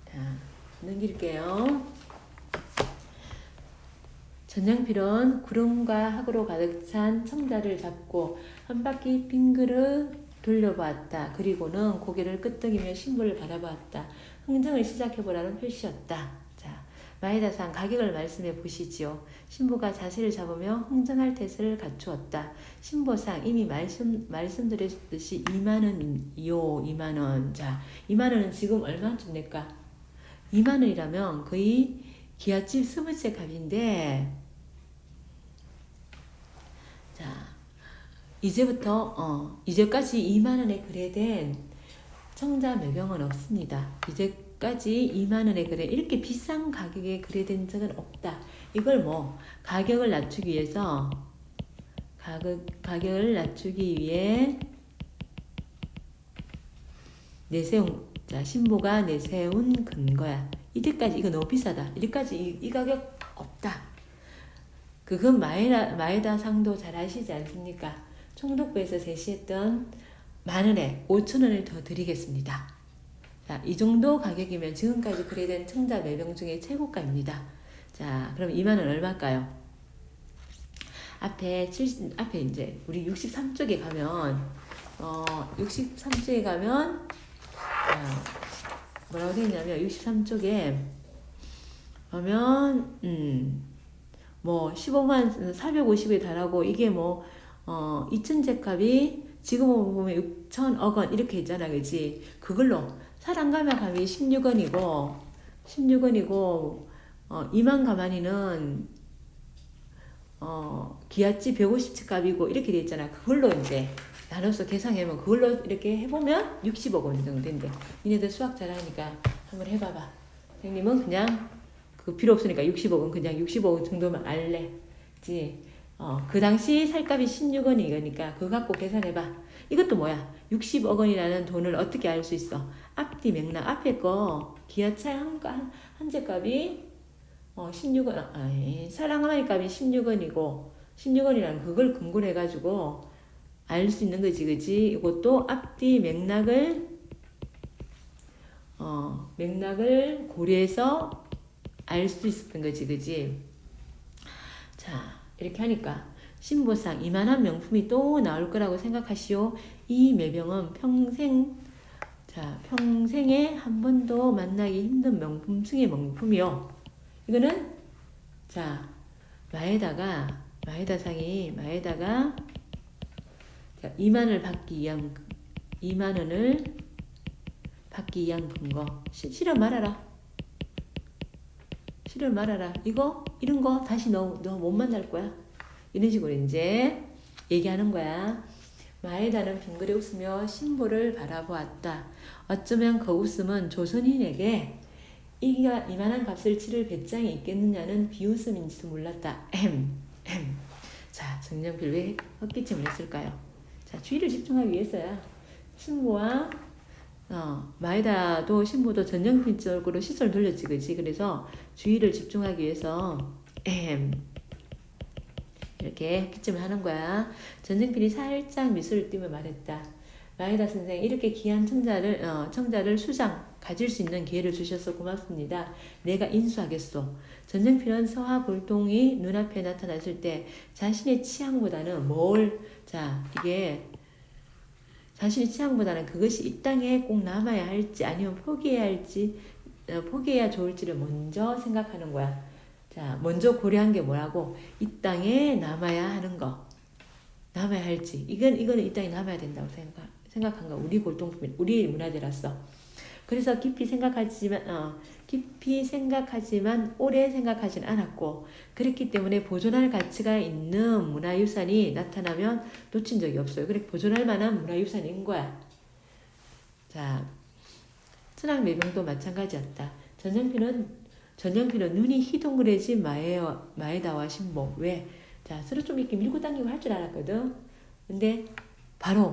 자, 넘길게요. 전영필은 구름과 학으로 가득 찬 청자를 잡고 한 바퀴 빙그르 돌려보았다. 그리고는 고개를 끄덕이며 신부를 바라보았다. 흥정을 시작해보라는 표시였다. 자, 마에다상 가격을 말씀해 보시지요. 신부가 자세를 잡으며 흥정할 태세를 갖추었다. 신보상 이미 말씀드렸듯이 2만원이요. 2만원. 자, 2만원은 지금 얼마쯤 낼까? 2만원이라면 거의 기아집 20채 값인데, 자, 이제까지 2만원에 거래된 청자 매병은 없습니다. 이제까지 2만원에 이렇게 비싼 가격에 거래된 적은 없다. 이걸 가격을 낮추기 위해서, 가격을 낮추기 위해 신보가 내세운 근거야. 이때까지 이거 너무 비싸다. 이때까지 이 가격 없다. 그건 마에다 상도 잘 아시지 않습니까? 총독부에서 제시했던 10,000원에 5,000원을 더 드리겠습니다. 자, 이 정도 가격이면 지금까지 거래된 청자 매병 중에 최고가입니다. 자, 그럼 2만원 얼마일까요? 앞에 이제 우리 63쪽에 가면, 63쪽에 가면, 뭐라고 되어 있냐면, 63쪽에 보면, 15만 450에 달하고, 이게 2,000제 값이 지금 보면 6천억 원 이렇게 있잖아, 그지? 그걸로 사랑가마 값이 16원이고 2만 가마니는 기아치 150채 값이고 이렇게 돼 있잖아. 그걸로 이제 나눠서 계산해보면, 그걸로 이렇게 해보면 60억 원 정도 된대. 니네들 수학 잘하니까 한번 해봐봐. 선생님은 그냥 그 필요 없으니까 60억은 그냥 60억 정도만 알래. 그치? 그 당시 살값이 16원이니까 그거 갖고 계산해봐. 이것도 뭐야? 60억 원이라는 돈을 어떻게 알 수 있어? 앞뒤 맥락. 앞에 거 기아차 한 제 값이 16원, 사랑하마니 값이 16원이고 16원이라는 그걸 근거로 해가지고 알 수 있는 거지, 그지? 이것도 앞뒤 맥락을 고려해서 알 수 있었던 거지, 그지? 자, 이렇게 하니까 신보상 이만한 명품이 또 나올 거라고 생각하시오. 이 매병은 평생에 한 번도 만나기 힘든 명품 중의 명품이요. 이거는 마에다가 2만 원을 받기 위한 근거. 실어 말아라. 이런 거 다시 너 못 만날 거야. 이런 식으로 이제 얘기하는 거야. 마에다는 빙그레 웃으며 신보를 바라보았다. 어쩌면 그 웃음은 조선인에게 이만한 값을 치를 배짱이 있겠느냐는 비웃음인지도 몰랐다. 자, 정령필 왜 헛기침을 했을까요? 자, 주의를 집중하기 위해서야. 신보와 마에다도 신보도 전형필 쪽으로 시선을 돌렸지, 그지? 그래서 주의를 집중하기 위해서 이렇게 헛기침을 하는 거야. 전형필이 살짝 미소를 띠며 말했다. 마에다 선생, 이렇게 귀한 청자를 수장 가질 수 있는 기회를 주셔서 고맙습니다. 내가 인수하겠소. 전쟁필은 서화 골동이 눈앞에 나타났을 때 자신의 취향보다는 이게 자신의 취향보다는 그것이 이 땅에 꼭 남아야 할지 아니면 포기해야 좋을지를 먼저 생각하는 거야. 자, 먼저 고려한 게 뭐라고? 이 땅에 남아야 하는 거. 남아야 할지. 이거는 이 땅에 남아야 된다고 생각한 거. 우리 골동품, 우리 문화재라서. 그래서 깊이 생각하지만 오래 생각하진 않았고, 그렇기 때문에 보존할 가치가 있는 문화유산이 나타나면 놓친 적이 없어요. 그래, 보존할 만한 문화유산인 거야. 자, 천황매병도 마찬가지였다. 전형필은 눈이 희둥그레진 마에다와 신보. 왜? 자, 서로 좀 이렇게 밀고 당기고 할 줄 알았거든. 근데 바로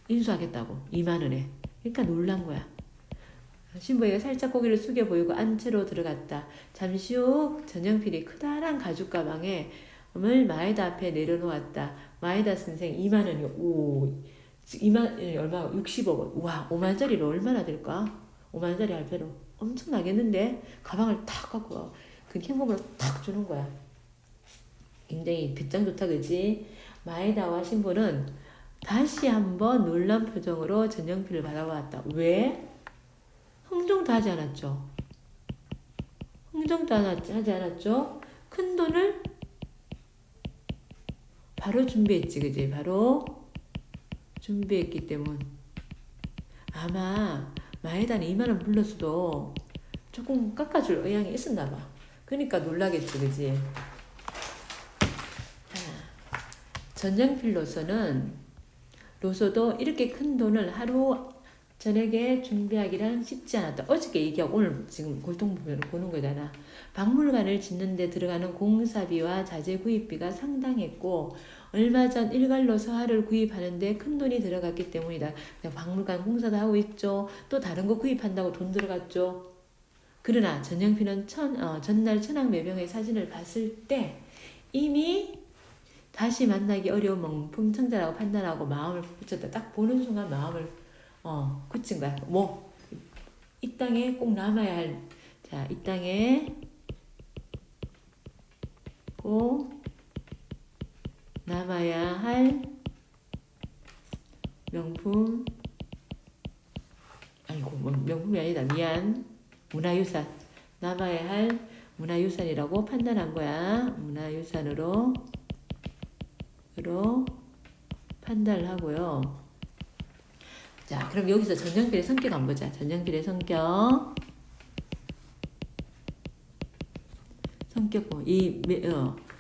인수하겠다고 2만 원에. 그러니까 놀란 거야. 신보이가 살짝 고개를 숙여 보이고 안채로 들어갔다. 잠시 후 전형필이 커다란 가죽 가방에 을 마에다 앞에 내려놓았다. 마에다 선생 2만 원이요. 오, 2만 원이 얼마? 60억 원. 우와, 5만짜리로 얼마나 될까? 5만짜리 할배로 엄청나겠는데? 가방을 탁 갖고 그 현금으로 탁 주는 거야. 굉장히 배짱 좋다, 그지? 마에다와 신보는 다시 한번 놀란 표정으로 전형필을 바라보았다. 왜? 흥정도 하지 않았죠. 하지 않았죠. 큰 돈을 바로 준비했지, 그지? 바로 준비했기 때문. 아마 마에다는 2만 원 불렀어도 조금 깎아줄 의향이 있었나 봐. 그러니까 놀라겠지, 그지? 전쟁필로서도 이렇게 큰 돈을 하루 저녁에 준비하기란 쉽지 않았다. 어저께 얘기하고 오늘 지금 골동품을 보는 거잖아. 박물관을 짓는 데 들어가는 공사비와 자재 구입비가 상당했고 얼마 전 일괄로 서화를 구입하는데 큰 돈이 들어갔기 때문이다. 박물관 공사도 하고 있죠. 또 다른 거 구입한다고 돈 들어갔죠. 그러나 전영필은 전날 천황매병의 사진을 봤을 때 이미 다시 만나기 어려운 명품 청자라고 판단하고 마음을 붙였다. 딱 보는 순간 마음을 굳힌 거야. 이 땅에 꼭 남아야 할, 자, 이 땅에 꼭 남아야 할 명품, 명품이 아니다. 미안. 문화유산. 남아야 할 문화유산이라고 판단한 거야. 문화유산으로 판단을 하고요. 자, 그럼 여기서 전형필의 성격 한번 보자. 전형필의 성격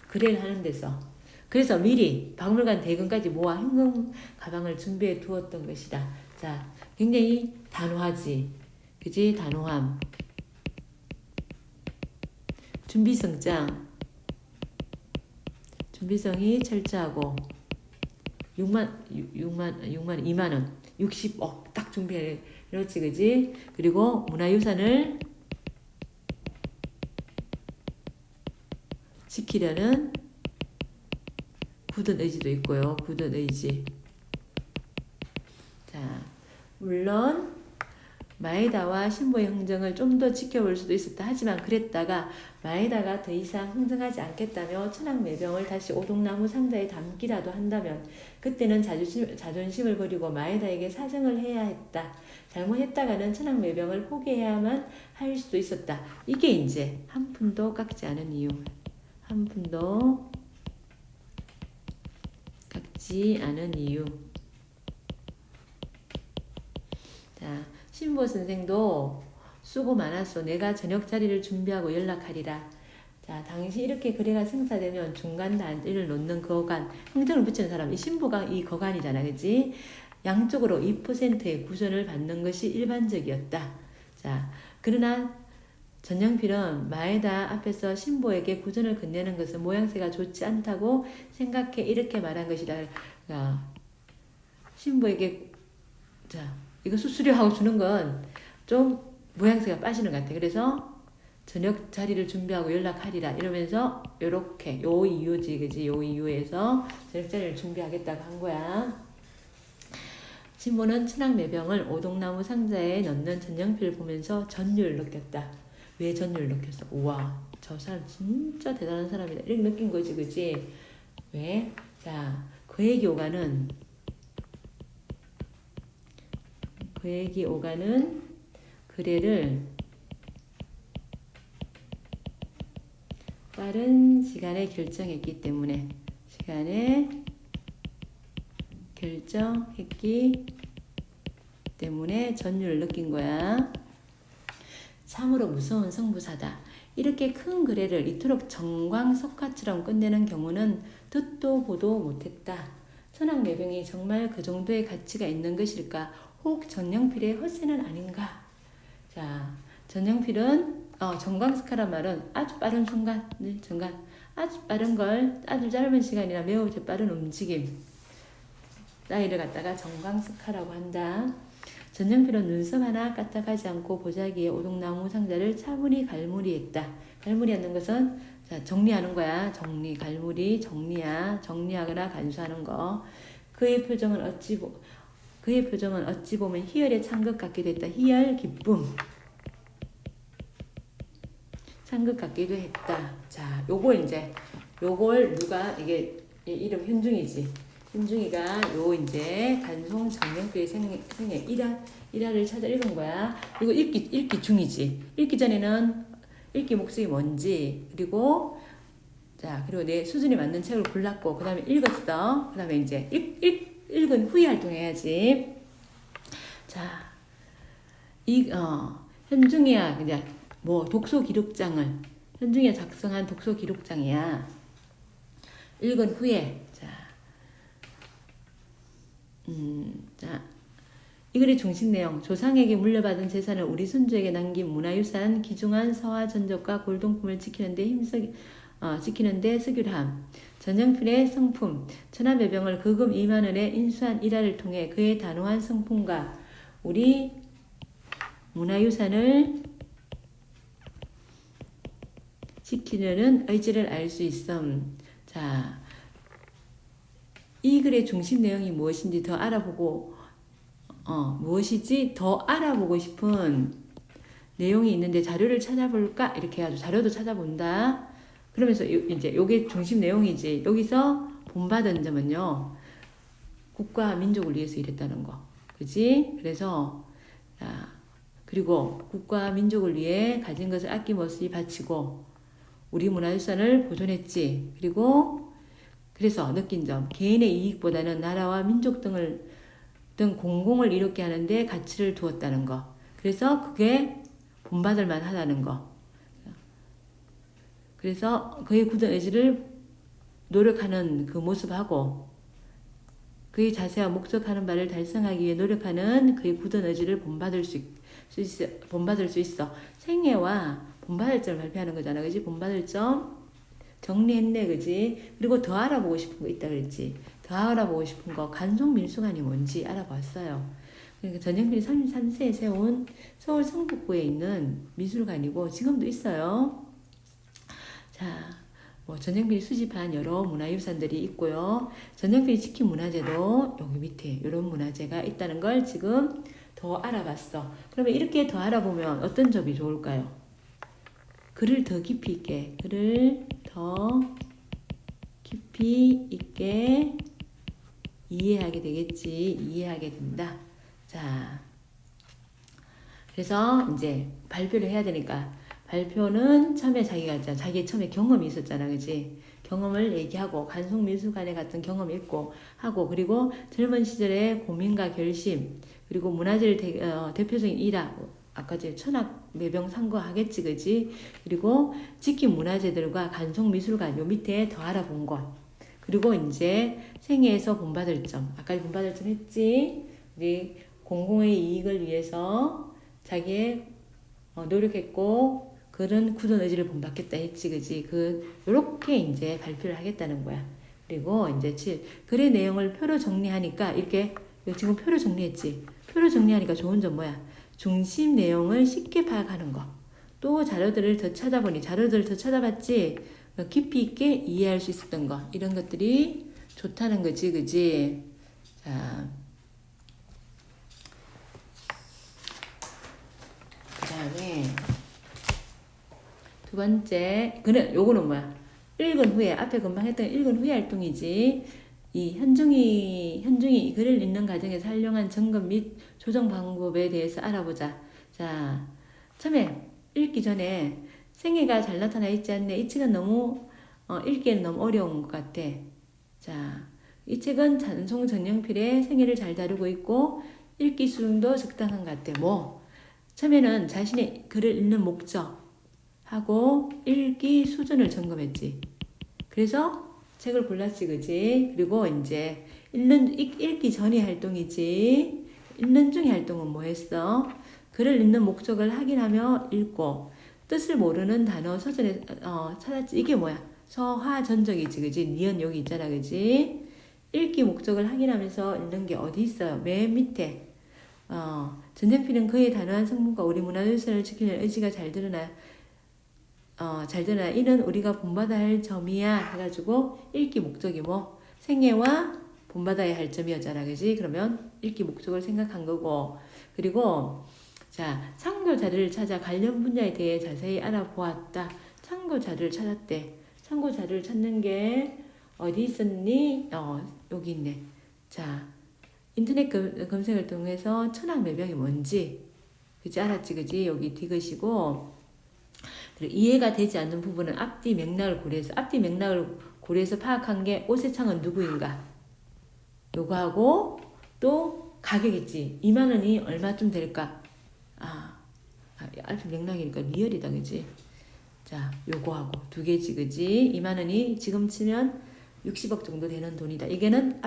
거래를 하는 데서. 그래서 미리 박물관 대금까지 모아 현금 가방을 준비해 두었던 것이다. 자, 굉장히 단호하지. 그지? 단호함. 준비성이 철저하고 2만 원 60억 딱 준비해. 그렇지, 그지? 그리고 문화유산을 지키려는 굳은 의지도 있고요. 굳은 의지. 자, 물론 마에다와 신보의 흥정을 좀 더 지켜볼 수도 있었다. 하지만 그랬다가 마에다가 더 이상 흥정하지 않겠다며 천황매병을 다시 오동나무 상자에 담기라도 한다면 그때는 자존심을 버리고 마에다에게 사정을 해야 했다. 잘못했다가는 천황매병을 포기해야만 할 수도 있었다. 이게 이제 한 푼도 깎지 않은 이유. 한 푼도 깎지 않은 이유. 자, 신보 선생도 수고 많았소. 내가 저녁 자리를 준비하고 연락하리라. 자, 당시 이렇게 거래가 생사되면 중간 단위를 놓는 거간, 행정을 붙이는 사람, 이 신부가 이 거간이잖아, 그지? 양쪽으로 2%의 구전을 받는 것이 일반적이었다. 자, 그러나 전영필은 마에다 앞에서 신부에게 구전을 건네는 것은 모양새가 좋지 않다고 생각해 이렇게 말한 것이다. 신부에게 자, 이거 수수료하고 주는 건 좀 모양새가 빠지는 것 같아. 그래서 저녁 자리를 준비하고 연락하리라 이러면서 요렇게 요 이유지, 그지? 요 이유에서 저녁 자리를 준비하겠다고 한 거야. 신부는 천황매병을 오동나무 상자에 넣는 전영필을 보면서 전율을 느꼈다. 왜 전율을 느꼈어? 우와, 저 사람 진짜 대단한 사람이다. 이렇게 느낀 거지, 그지? 왜? 자, 그에게 오가는 그래를 빠른 시간에 결정했기 때문에 전율을 느낀 거야. 참으로 무서운 성부사다. 이렇게 큰 거래를 이토록 정광석화처럼 끝내는 경우는 듣도 보도 못했다. 천황매병이 정말 그 정도의 가치가 있는 것일까? 혹 전영필의 허세는 아닌가? 자, 전영필은 정광석화란 말은 아주 빠른 순간, 아주 빠른 걸 아주 짧은 시간이나 매우 재빠른 움직임 따위를 갖다가 정광석화라고 한다. 전영필은 눈썹 하나 까딱하지 않고 보자기에 오동나무 상자를 차분히 갈무리했다. 갈무리하는 것은 자, 정리하는 거야. 정리하거나 간수하는 거. 그의 표정은 어찌 보면 희열에 찬 것 같기도 했다. 희열, 기쁨. 찬 것 같기도 했다. 자, 요걸 누가 이게 이름 현중이지. 현중이가 이제 간송 전영필의 생애 일화를 찾아 읽은 거야. 이거 읽기 중이지. 읽기 전에는 읽기 목적이 뭔지 그리고 내 수준에 맞는 책을 골랐고 그 다음에 읽었어. 그 다음에 이제 읽은 후에 활동해야지. 자, 현중이야 그냥 독서 기록장을 현중이가 작성한 독서 기록장이야. 읽은 후에 이 글의 중심 내용. 조상에게 물려받은 재산을 우리 손주에게 남긴 문화유산, 귀중한 서화 전적과 골동품을 지키는데 서기함. 전영필의 성품. 천하매병을 거금 2만 원에 인수한 일화를 통해 그의 단호한 성품과 우리 문화유산을 지키려는 의지를 알 수 있음. 자, 이 글의 중심 내용이 무엇인지 더 알아보고 싶은 내용이 있는데 자료를 찾아볼까? 이렇게 해가지고 자료도 찾아본다. 그러면서 이제 요게 중심 내용이지. 여기서 본받은 점은요. 국가와 민족을 위해서 일했다는 거. 그지? 그래서 그리고 국가와 민족을 위해 가진 것을 아낌없이 바치고 우리 문화유산을 보존했지. 그래서 느낀 점, 개인의 이익보다는 나라와 민족 등 공공을 이롭게 하는데 가치를 두었다는 거. 그래서 그게 본받을 만하다는 거. 그래서 그의 굳은 의지를 노력하는 그 모습하고 그의 자세와 목적하는 바를 달성하기 위해 노력하는 그의 굳은 의지를 본받을 수 있어. 생애와 본받을 점을 발표하는 거잖아. 그지? 본받을 점. 정리했네, 그지? 그리고 더 알아보고 싶은 거 있다 그랬지. 더 알아보고 싶은 거 간송민수관이 뭔지 알아봤어요. 그러니까 전영필이 33세에 세운 서울 성북구에 있는 미술관이고 지금도 있어요. 자, 전영필이 수집한 여러 문화유산들이 있고요. 전영필이 지킨 문화재도 여기 밑에 이런 문화재가 있다는 걸 지금 더 알아봤어. 그러면 이렇게 더 알아보면 어떤 점이 좋을까요? 글을 더 깊이 있게 이해하게 되겠지. 이해하게 된다. 자, 그래서 이제 발표를 해야 되니까 발표는 처음에 자기 처음에 경험이 있었잖아, 그지? 경험을 얘기하고 간송미술관에 갔던 경험이 있고 하고 그리고 젊은 시절의 고민과 결심 그리고 문화재를 대표적인 일화 아까 제 천학 매병 산 거 하겠지, 그지? 그리고 지킨 문화재들과 간송 미술관 요 밑에 더 알아본 것. 그리고 이제 생애에서 본받을 점. 아까 본받을 점 했지? 우리 공공의 이익을 위해서 자기의 노력했고 그런 굳은 의지를 본받겠다 했지, 그지? 요렇게 이제 발표를 하겠다는 거야. 그리고 이제 7. 글의 내용을 표로 정리하니까 이렇게 지금 표로 정리했지? 표로 정리하니까 좋은 점 뭐야? 중심 내용을 쉽게 파악하는 거. 또 자료들을 더 찾아봤지? 깊이 있게 이해할 수 있었던 거. 이런 것들이 좋다는 거지, 그지? 자, 그 다음에 두 번째, 요거는 뭐야? 읽은 후에, 앞에 금방 했던 읽은 후에 활동이지. 이 현중이 글을 읽는 과정에서 활용한 점검 및 조정 방법에 대해서 알아보자. 자, 처음에 읽기 전에 생애가 잘 나타나 있지 않네. 이 책은 너무 읽기에는 너무 어려운 것 같아. 자, 이 책은 찬송 전영필의 생애를 잘 다루고 있고 읽기 수준도 적당한 것 같아. 처음에는 자신의 글을 읽는 목적하고 읽기 수준을 점검했지. 그래서 책을 골랐지, 그지? 그리고 이제 읽기 전의 활동이지. 읽는 중의 활동은 뭐 했어? 글을 읽는 목적을 확인하며 읽고 뜻을 모르는 단어 서술에 찾았지. 이게 뭐야? 서화전적이지, 그지? 니은 여기 있잖아, 그지? 읽기 목적을 확인하면서 읽는 게 어디 있어요? 맨 밑에. 전쟁필은 그의 단호한 성문과 우리 문화유산을 지키는 의지가 잘 드러나 이는 우리가 본받아야 할 점이야 해가지고 읽기 목적이 생애와 본받아야 할 점이었잖아, 그지? 그러면 읽기 목적을 생각한 거고, 그리고 자, 참고 자료를 찾아 관련 분야에 대해 자세히 알아보았다. 참고 자료를 찾았대. 참고 자료를 찾는 게 어디 있었니? 여기 있네. 자, 인터넷 검색을 통해서 천학 매병이 뭔지, 그지? 알았지, 그지? 여기 디귿이고, 이해가 되지 않는 부분은 앞뒤 맥락을 고려해서 파악한 게 오세창은 누구인가? 요거하고 또 가격이지. 2만 원이 얼마쯤 될까? 앞뒤 맥락이니까 리얼이다, 그지? 자, 요거하고 두 개지, 그지? 2만 원이 지금 치면 60억 정도 되는 돈이다. 이게는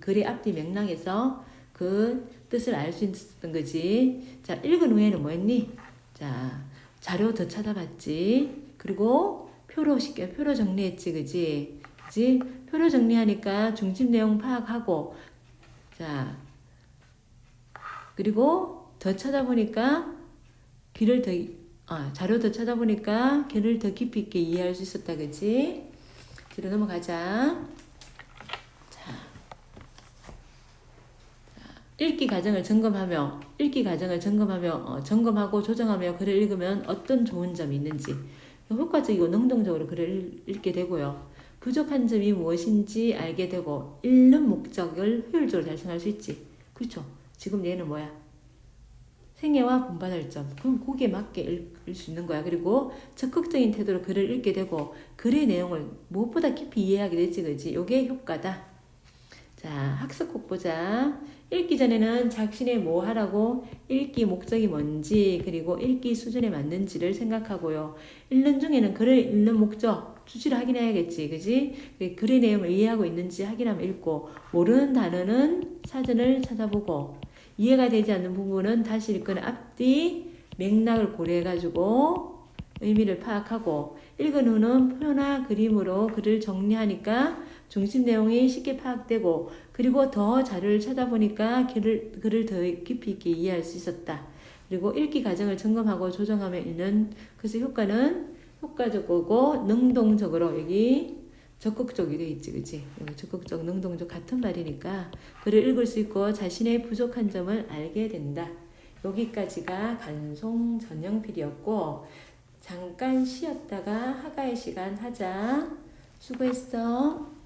글의 앞뒤 맥락에서 그 뜻을 알 수 있었던 거지. 자, 읽은 후에는 뭐 했니? 자, 자료 더 찾아봤지. 그리고 표로 정리했지, 그지? 표로 정리하니까 중심 내용 파악하고, 자, 그리고 더 찾아보니까 자료 더 찾아보니까 글을 더 깊이 있게 이해할 수 있었다, 그지? 뒤로 넘어가자. 읽기 과정을 점검하고 조정하며 글을 읽으면 어떤 좋은 점이 있는지, 효과적이고 능동적으로 글을 읽게 되고요. 부족한 점이 무엇인지 알게 되고 읽는 목적을 효율적으로 달성할 수 있지. 그렇죠? 지금 얘는 뭐야? 생애와 본받을 점. 그럼 거기에 맞게 읽을 수 있는 거야. 그리고 적극적인 태도로 글을 읽게 되고 글의 내용을 무엇보다 깊이 이해하게 되지, 그지? 요게 효과다. 자, 학습 꼭 보자. 읽기 전에는 자신의 뭐 하라고, 읽기 목적이 뭔지, 그리고 읽기 수준에 맞는지를 생각하고요. 읽는 중에는 글을 읽는 목적, 주지를 확인해야겠지, 그지? 글의 내용을 이해하고 있는지 확인하면 읽고, 모르는 단어는 사전을 찾아보고, 이해가 되지 않는 부분은 다시 읽거나 앞뒤 맥락을 고려해가지고 의미를 파악하고, 읽은 후는 표나 그림으로 글을 정리하니까 중심 내용이 쉽게 파악되고, 그리고 더 자료를 찾아보니까 글을 더 깊이 있게 이해할 수 있었다. 그리고 읽기 과정을 점검하고 조정하며 읽는 그래서 효과는 효과적이고 능동적으로 여기 적극적이 돼 있지, 그치? 적극적, 능동적 같은 말이니까 글을 읽을 수 있고 자신의 부족한 점을 알게 된다. 여기까지가 간송 전영필이었고 잠깐 쉬었다가 하가의 시간 하자. 수고했어.